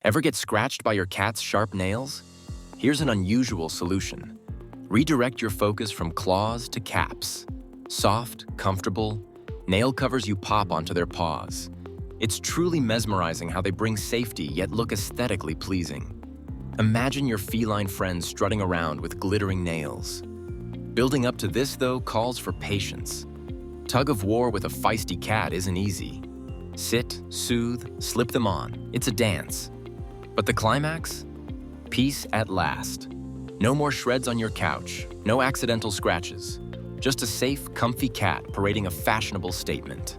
Ever get scratched by your cat's sharp nails? Here's an unusual solution. Redirect your focus from claws to caps. Soft, comfortable, nail covers you pop onto their paws. It's truly mesmerizing how they bring safety yet look aesthetically pleasing. Imagine your feline friends strutting around with glittering nails. Building up to this, though, calls for patience. Tug of war with a feisty cat isn't easy. Sit, soothe, slip them on. It's a dance. But the climax? Peace at last. No more shreds on your couch, no accidental scratches. Just a safe, comfy cat parading a fashionable statement.